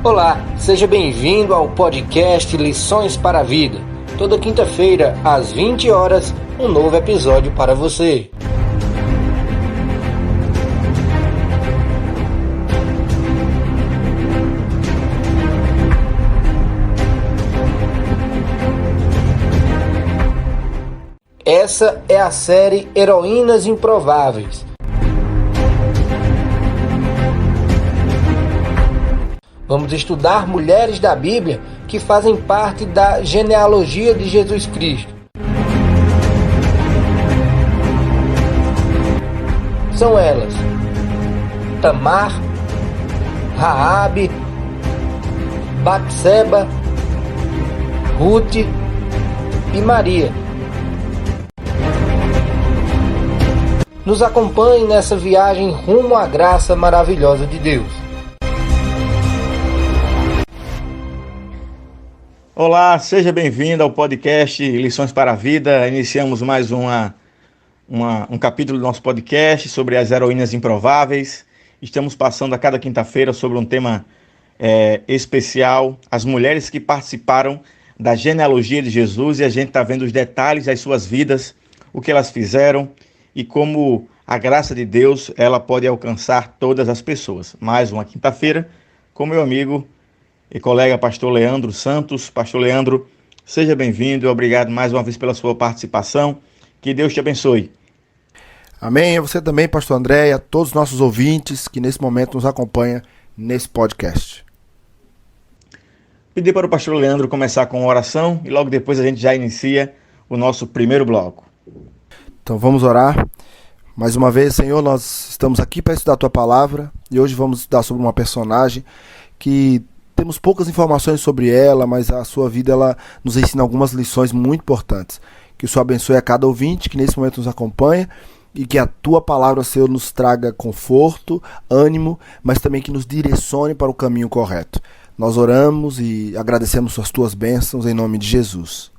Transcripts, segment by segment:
Olá, seja bem-vindo ao podcast Lições para a Vida. Toda quinta-feira, às 20 horas, um novo episódio para você. Essa é a série Heroínas Improváveis. Vamos estudar mulheres da Bíblia que fazem parte da genealogia de Jesus Cristo. São elas: Tamar, Raabe, Batseba, Ruth e Maria. Nos acompanhe nessa viagem rumo à graça maravilhosa de Deus. Olá, seja bem-vindo ao podcast Lições para a Vida. Iniciamos mais um capítulo do nosso podcast sobre as heroínas improváveis. Estamos passando a cada quinta-feira sobre um tema especial, as mulheres que participaram da genealogia de Jesus, e a gente está vendo os detalhes das suas vidas, o que elas fizeram e como a graça de Deus ela pode alcançar todas as pessoas. Mais uma quinta-feira com meu amigo e colega pastor Leandro Santos. Pastor Leandro, seja bem-vindo e obrigado mais uma vez pela sua participação. Que Deus te abençoe. Amém. A você também, pastor André, e a todos os nossos ouvintes que nesse momento nos acompanham nesse podcast. Pedi para o pastor Leandro começar com uma oração e logo depois a gente já inicia o nosso primeiro bloco. Então vamos orar. Mais uma vez, Senhor, nós estamos aqui para estudar a Tua Palavra e hoje vamos estudar sobre uma personagem que temos poucas informações sobre ela, mas a sua vida ela nos ensina algumas lições muito importantes. Que o Senhor abençoe a cada ouvinte que nesse momento nos acompanha e que a Tua Palavra, Senhor, nos traga conforto, ânimo, mas também que nos direcione para o caminho correto. Nós oramos e agradecemos as Tuas bênçãos em nome de Jesus.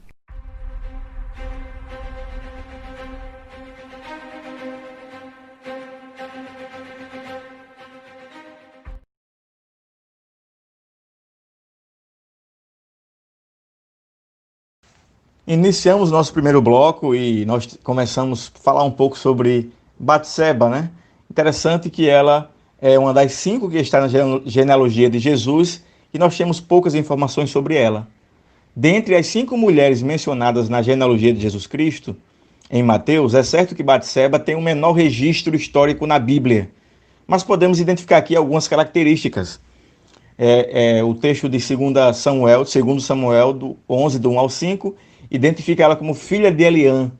Iniciamos nosso primeiro bloco e nós começamos a falar um pouco sobre Batseba, né? Interessante que ela é uma das 5 que está na genealogia de Jesus e nós temos poucas informações sobre ela. Dentre as 5 mulheres mencionadas na genealogia de Jesus Cristo, em Mateus, é certo que Batseba tem um menor registro histórico na Bíblia, mas podemos identificar aqui algumas características. O texto de 2 Samuel, do 11, do 1 ao 5, identifica ela como filha de Eliã.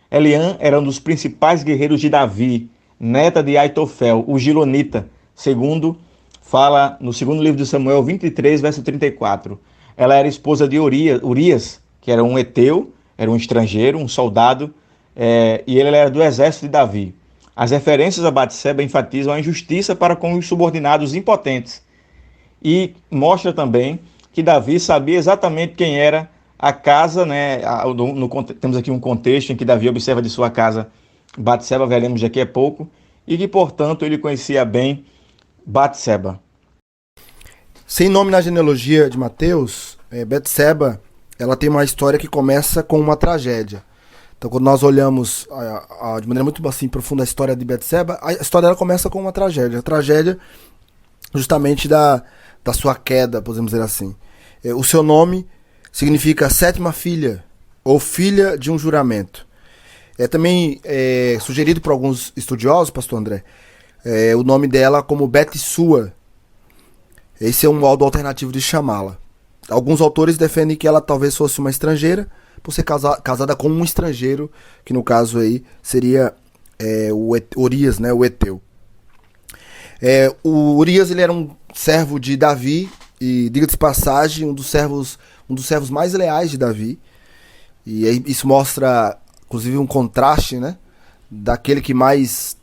Eliã era um dos principais guerreiros de Davi, neta de Aitofel, o Gilonita, segundo fala no segundo livro de Samuel 23, verso 34. Ela era esposa de Urias, que era um heteu, era um estrangeiro, um soldado, e ele era do exército de Davi. As referências a Batseba enfatizam a injustiça para com os subordinados impotentes e mostra também que Davi sabia exatamente quem era a casa, né? Temos aqui um contexto em que Davi observa de sua casa Batseba, veremos daqui a pouco, e que, portanto, ele conhecia bem Batseba. Sem nome na genealogia de Mateus, Batseba, ela tem uma história que começa com uma tragédia. Então, quando nós olhamos de maneira muito assim, profunda a história de Batseba, a história dela começa com uma tragédia. A tragédia justamente da sua queda, podemos dizer assim. O seu nome significa 7ª filha, ou filha de um juramento. É também sugerido por alguns estudiosos, pastor André, o nome dela como Betsua. Esse é um modo alternativo de chamá-la. Alguns autores defendem que ela talvez fosse uma estrangeira, por ser casada com um estrangeiro, que no caso aí seria o Urias, né, o heteu. O Urias ele era um servo de Davi, e diga-se de passagem, um dos servos mais leais de Davi. E aí isso mostra, inclusive, um contraste, né? Daquele que mais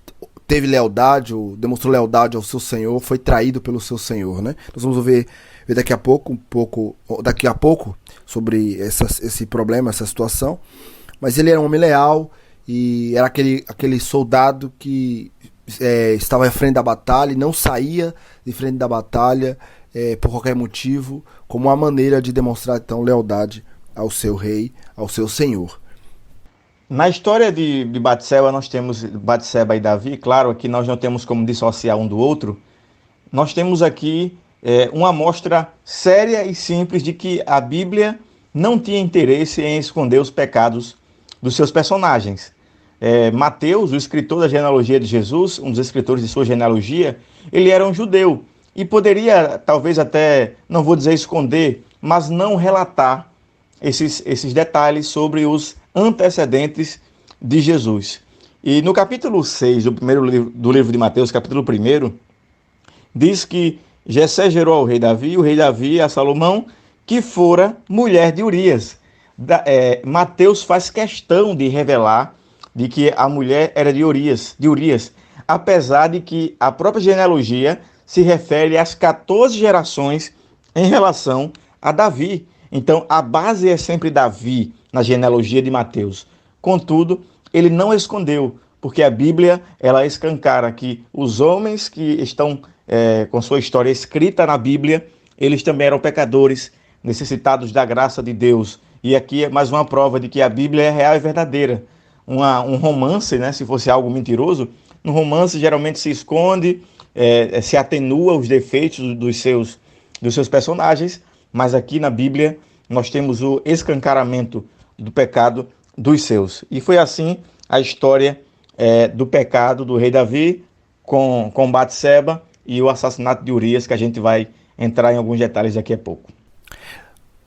teve lealdade, ou demonstrou lealdade ao seu Senhor, foi traído pelo seu Senhor, né? Nós vamos ver daqui a pouco sobre esse problema, essa situação. Mas ele era um homem leal e era aquele soldado que estava à frente da batalha e não saía de frente da batalha por qualquer motivo, como uma maneira de demonstrar então lealdade ao seu rei, ao seu senhor. Na história de Batseba, nós temos Batseba e Davi. Claro, aqui nós não temos como dissociar um do outro. Nós temos aqui uma amostra séria e simples de que a Bíblia não tinha interesse em esconder os pecados dos seus personagens. Mateus, o escritor da genealogia de Jesus, um dos escritores de sua genealogia, ele era um judeu e poderia, talvez até, não vou dizer esconder, mas não relatar esses detalhes sobre os antecedentes de Jesus. E no capítulo 6 do livro de Mateus, capítulo 1, diz que Jessé gerou ao rei Davi, o rei Davi a Salomão, que fora mulher de Urias. Mateus faz questão de revelar de que a mulher era de Urias, apesar de que a própria genealogia se refere às 14 gerações em relação a Davi. Então, a base é sempre Davi na genealogia de Mateus. Contudo, ele não escondeu, porque a Bíblia ela escancara que os homens que estão com sua história escrita na Bíblia, eles também eram pecadores, necessitados da graça de Deus. E aqui é mais uma prova de que a Bíblia é real e verdadeira. Um romance, né, se fosse algo mentiroso, no romance geralmente se esconde, se atenua os defeitos dos seus personagens, mas aqui na Bíblia nós temos o escancaramento do pecado dos seus. E foi assim a história do pecado do rei Davi com Batseba e o assassinato de Urias, que a gente vai entrar em alguns detalhes daqui a pouco.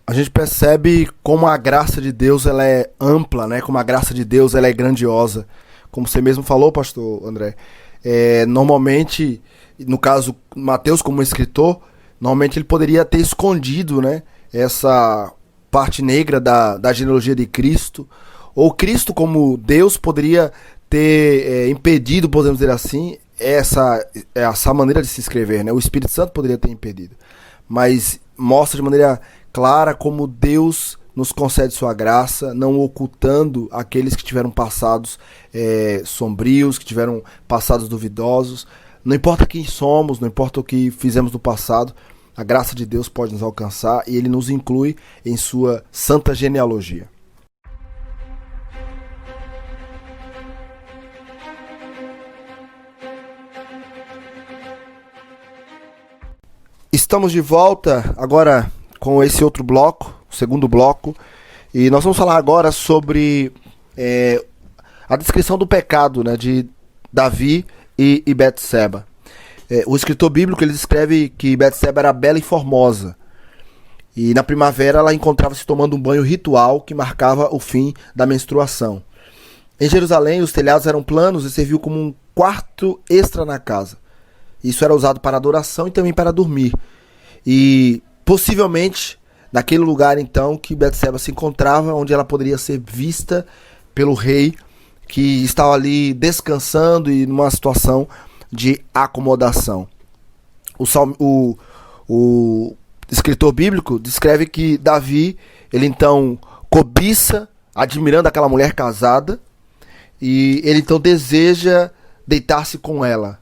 A gente percebe como a graça de Deus ela é ampla, né? Como a graça de Deus ela é grandiosa. Como você mesmo falou, pastor André, normalmente, no caso Mateus como escritor, normalmente ele poderia ter escondido, né, essa parte negra da genealogia de Cristo, ou Cristo como Deus poderia ter impedido, podemos dizer assim, essa maneira de se escrever, né? O Espírito Santo poderia ter impedido, mas mostra de maneira clara como Deus nos concede sua graça, não ocultando aqueles que tiveram passados sombrios, que tiveram passados duvidosos. Não importa quem somos, não importa o que fizemos no passado, a graça de Deus pode nos alcançar e Ele nos inclui em sua santa genealogia. Estamos de volta agora com esse outro bloco, o segundo bloco, e nós vamos falar agora sobre a descrição do pecado, né, de Davi e Betseba. O escritor bíblico ele descreve que Betseba era bela e formosa, e na primavera ela encontrava-se tomando um banho ritual que marcava o fim da menstruação. Em Jerusalém, os telhados eram planos e serviu como um quarto extra na casa. Isso era usado para adoração e também para dormir. E possivelmente naquele lugar então que Betseba se encontrava, onde ela poderia ser vista pelo rei que estava ali descansando e numa situação de acomodação. O escritor bíblico descreve que Davi, ele então cobiça, admirando aquela mulher casada, e ele então deseja deitar-se com ela.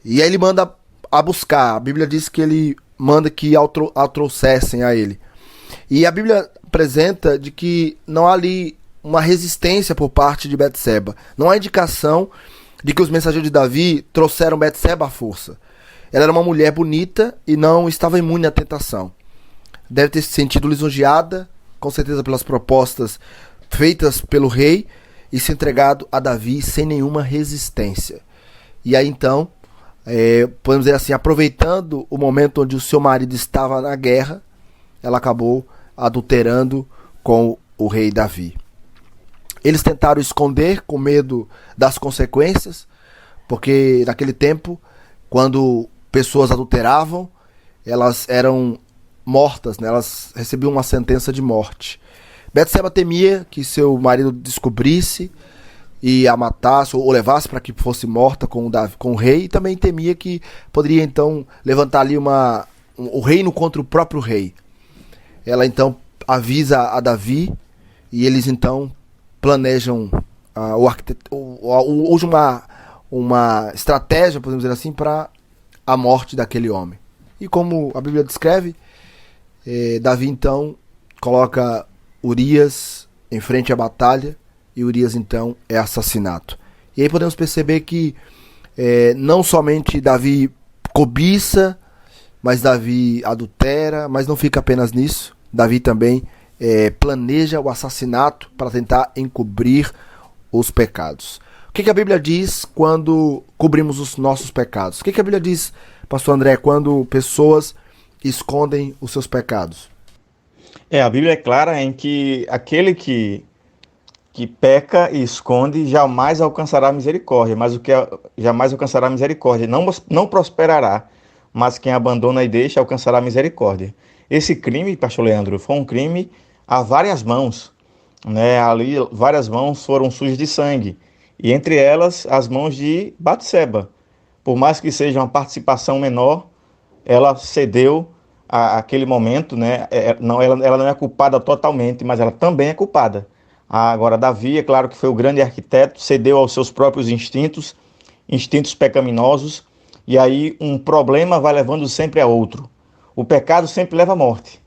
E aí ele manda a buscar. A Bíblia diz que ele manda que a trouxessem a ele. E a Bíblia apresenta de que não há ali uma resistência por parte de Betseba. Não há indicação de que os mensageiros de Davi trouxeram Betseba à força. Ela era uma mulher bonita e não estava imune à tentação. Deve ter se sentido lisonjeada, com certeza pelas propostas feitas pelo rei, e se entregado a Davi sem nenhuma resistência. E aí então, podemos dizer assim, aproveitando o momento onde o seu marido estava na guerra, ela acabou adulterando com o rei Davi. Eles tentaram esconder com medo das consequências, porque naquele tempo, quando pessoas adulteravam, elas eram mortas, né? Elas recebiam uma sentença de morte. Betseba temia que seu marido descobrisse e a matasse ou levasse para que fosse morta com o rei, e também temia que poderia então levantar ali o reino contra o próprio rei. Ela então avisa a Davi e eles então planejam uma estratégia, podemos dizer assim, para a morte daquele homem. E como a Bíblia descreve, Davi então coloca Urias em frente à batalha, e Urias então é assassinado. E aí podemos perceber que não somente Davi cobiça, mas Davi adultera, mas não fica apenas nisso. Davi também planeja o assassinato para tentar encobrir os pecados. O que a Bíblia diz quando cobrimos os nossos pecados? O que a Bíblia diz, pastor André, quando pessoas escondem os seus pecados? A Bíblia é clara em que aquele que peca e esconde jamais alcançará misericórdia, mas o que jamais alcançará misericórdia não prosperará, mas quem abandona e deixa alcançará misericórdia. Esse crime, pastor Leandro, foi um crime a várias mãos, né? Ali várias mãos foram sujas de sangue, e entre elas as mãos de Batseba. Por mais que seja uma participação menor, ela cedeu àquele momento, né? Ela não é culpada totalmente, mas ela também é culpada. Agora, Davi, é claro que foi o grande arquiteto, cedeu aos seus próprios instintos pecaminosos, e aí um problema vai levando sempre a outro. O pecado sempre leva à morte.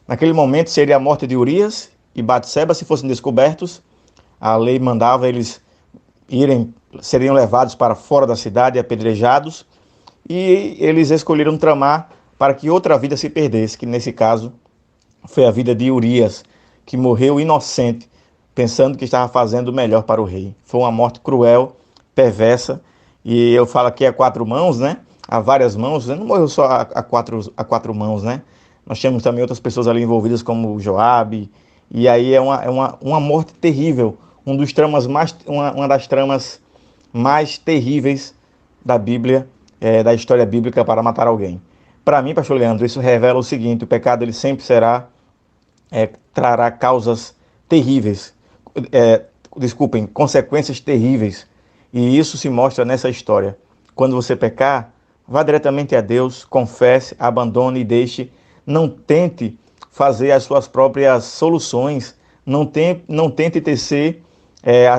Naquele momento seria a morte de Urias e Batseba, se fossem descobertos. A lei mandava eles seriam levados para fora da cidade, apedrejados, e eles escolheram tramar para que outra vida se perdesse, que nesse caso foi a vida de Urias, que morreu inocente, pensando que estava fazendo o melhor para o rei. Foi uma morte cruel, perversa, e eu falo aqui a quatro mãos, né? A várias mãos, não morreu só a quatro mãos, né? Nós temos também outras pessoas ali envolvidas, como Joabe, e aí é uma morte terrível, uma das tramas mais terríveis da Bíblia, da história bíblica para matar alguém. Para mim, pastor Leandro, isso revela o seguinte: o pecado ele sempre trará causas terríveis, consequências terríveis, e isso se mostra nessa história. Quando você pecar, vá diretamente a Deus, confesse, abandone e deixe. Não tente fazer as suas próprias soluções, não tente tecer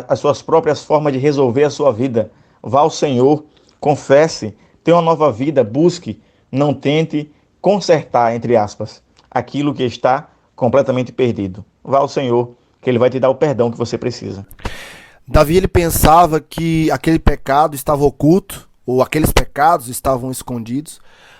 as suas próprias formas de resolver a sua vida. Vá ao Senhor, confesse, tenha uma nova vida, busque, não tente consertar, entre aspas, aquilo que está completamente perdido. Vá ao Senhor, que Ele vai te dar o perdão que você precisa. Davi, ele pensava que aquele pecado estava oculto, ou aqueles pecados estavam escondidos,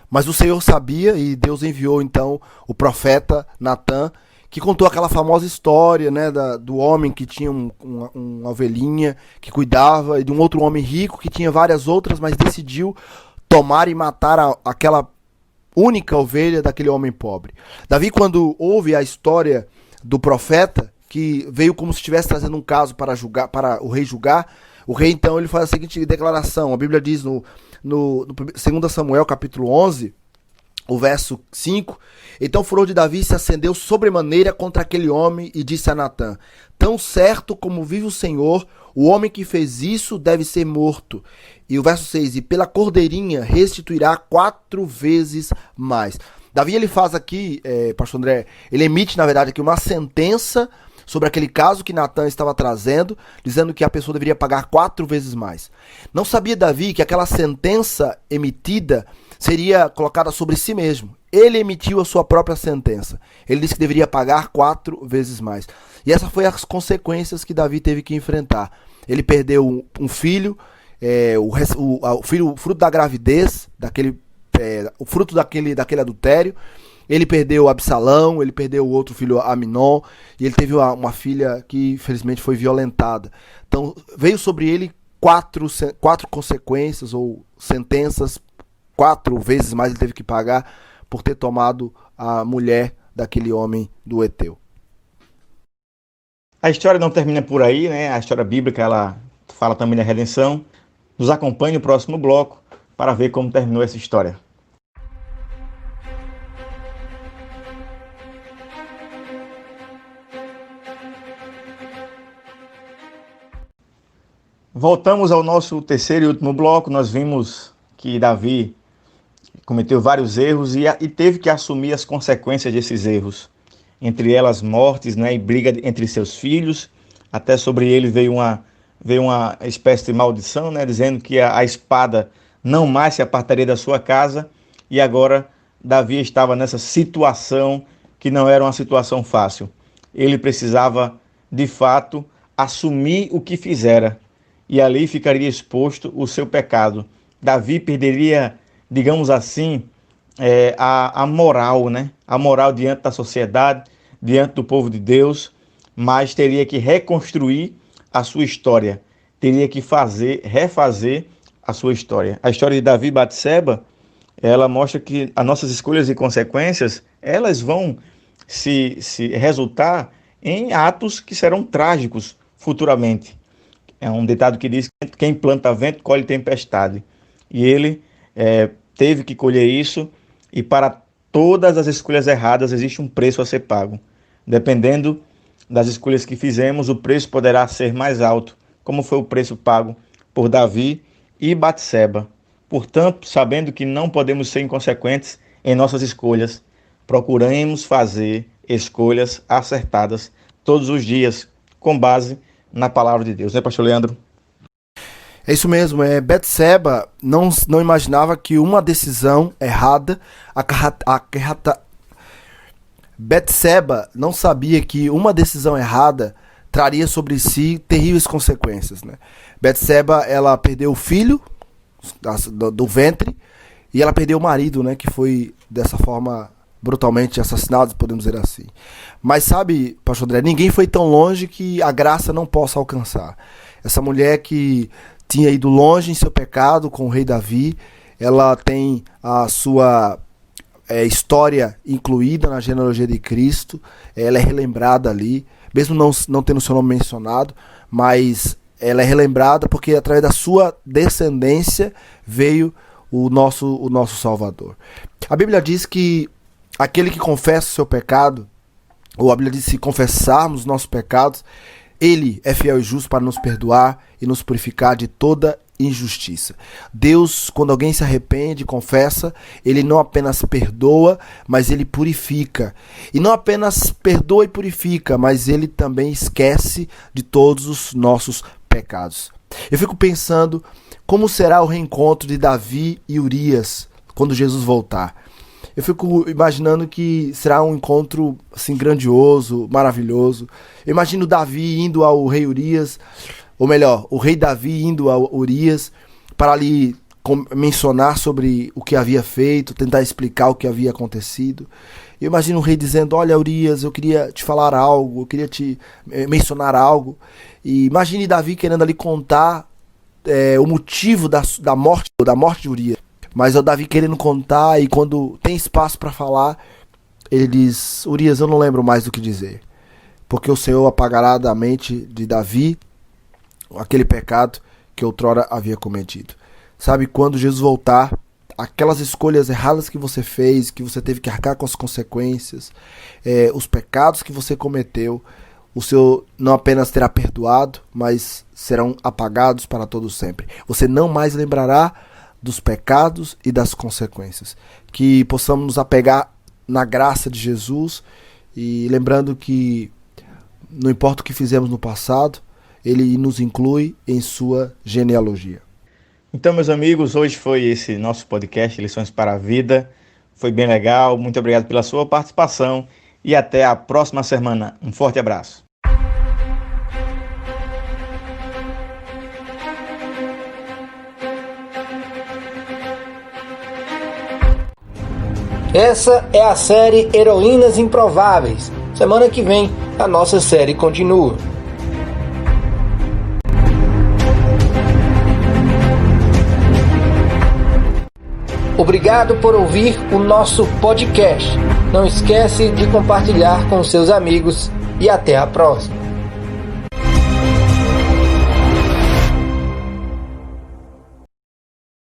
mas o Senhor sabia, e Deus enviou então o profeta Natã, que contou aquela famosa história, né, do homem que tinha uma ovelhinha que cuidava, e de um outro homem rico que tinha várias outras, mas decidiu tomar e matar aquela única ovelha daquele homem pobre. Davi, quando ouve a história do profeta, que veio como se estivesse trazendo um caso para o rei julgar, o rei então ele faz a seguinte declaração. A Bíblia diz no 2 Samuel capítulo 11, o verso 5: então o furor de Davi se acendeu sobremaneira contra aquele homem e disse a Natã: tão certo como vive o Senhor, o homem que fez isso deve ser morto. E o verso 6: e pela cordeirinha restituirá 4 vezes mais. Davi ele faz aqui, pastor André, ele emite na verdade aqui uma sentença sobre aquele caso que Natã estava trazendo, dizendo que a pessoa deveria pagar 4 vezes mais. Não sabia Davi que aquela sentença emitida seria colocada sobre si mesmo. Ele emitiu a sua própria sentença. Ele disse que deveria pagar 4 vezes mais. E essas foram as consequências que Davi teve que enfrentar. Ele perdeu um filho, o fruto da gravidez, o fruto daquele adultério. Ele perdeu Absalão, ele perdeu o outro filho Aminon, e ele teve uma filha que infelizmente foi violentada. Então veio sobre ele 4 consequências ou sentenças, 4 vezes mais ele teve que pagar por ter tomado a mulher daquele homem do Eteu. A história não termina por aí, né? A história bíblica ela fala também da redenção. Nos acompanhe no próximo bloco para ver como terminou essa história. Voltamos ao nosso terceiro e último bloco. Nós vimos que Davi cometeu vários erros e teve que assumir as consequências desses erros. Entre elas mortes, né, e briga entre seus filhos. Até sobre ele veio uma espécie de maldição, né, dizendo que a espada não mais se apartaria da sua casa. E agora Davi estava nessa situação que não era uma situação fácil. Ele precisava, de fato, assumir o que fizera, e ali ficaria exposto o seu pecado. Davi perderia, digamos assim, a moral, né? A moral diante da sociedade, diante do povo de Deus, mas teria que reconstruir a sua história, teria que refazer a sua história. A história de Davi e Batseba, ela mostra que as nossas escolhas e consequências, elas vão se resultar em atos que serão trágicos futuramente. É um ditado que diz que quem planta vento colhe tempestade. E ele teve que colher isso, e para todas as escolhas erradas existe um preço a ser pago. Dependendo das escolhas que fizemos, o preço poderá ser mais alto, como foi o preço pago por Davi e Batseba. Portanto, sabendo que não podemos ser inconsequentes em nossas escolhas, procuremos fazer escolhas acertadas todos os dias, com base na palavra de Deus, né, pastor Leandro? É isso mesmo, Batseba não imaginava que uma decisão errada Batseba não sabia que uma decisão errada traria sobre si terríveis consequências, né? Batseba, ela perdeu o filho do ventre, e ela perdeu o marido, né, que foi dessa forma brutalmente assassinado, podemos dizer assim. Mas sabe, pastor André, ninguém foi tão longe que a graça não possa alcançar. Essa mulher que tinha ido longe em seu pecado com o rei Davi, ela tem a sua história incluída na genealogia de Cristo, ela é relembrada ali, mesmo não tendo seu nome mencionado, mas ela é relembrada porque através da sua descendência veio o nosso Salvador. A Bíblia diz que aquele que confessa o seu pecado, ou a Bíblia diz que se confessarmos os nossos pecados, Ele é fiel e justo para nos perdoar e nos purificar de toda injustiça. Deus, quando alguém se arrepende e confessa, Ele não apenas perdoa, mas Ele purifica. E não apenas perdoa e purifica, mas Ele também esquece de todos os nossos pecados. Eu fico pensando como será o reencontro de Davi e Urias quando Jesus voltar. Eu fico imaginando que será um encontro assim grandioso, maravilhoso. Eu imagino Davi indo ao rei Urias, ou melhor, o rei Davi indo ao Urias para ali mencionar sobre o que havia feito, tentar explicar o que havia acontecido. Eu imagino o rei dizendo: olha, Urias, eu queria te falar algo, eu queria te mencionar algo. E imagine Davi querendo ali contar o motivo da morte de Urias. Mas o Davi querendo contar, e quando tem espaço para falar, ele diz: Urias, eu não lembro mais do que dizer, porque o Senhor apagará da mente de Davi aquele pecado que outrora havia cometido. Sabe, quando Jesus voltar, aquelas escolhas erradas que você fez, que você teve que arcar com as consequências, os pecados que você cometeu, o Senhor não apenas terá perdoado, mas serão apagados para todo sempre. Você não mais lembrará dos pecados e das consequências. Que possamos nos apegar na graça de Jesus, e lembrando que não importa o que fizemos no passado, Ele nos inclui em sua genealogia. Então, meus amigos, hoje foi esse nosso podcast Lições para a Vida. Foi bem legal. Muito obrigado pela sua participação e até a próxima semana. Um forte abraço. Essa é a série Heroínas Improváveis. Semana que vem a nossa série continua. Obrigado por ouvir o nosso podcast. Não esquece de compartilhar com seus amigos e até a próxima.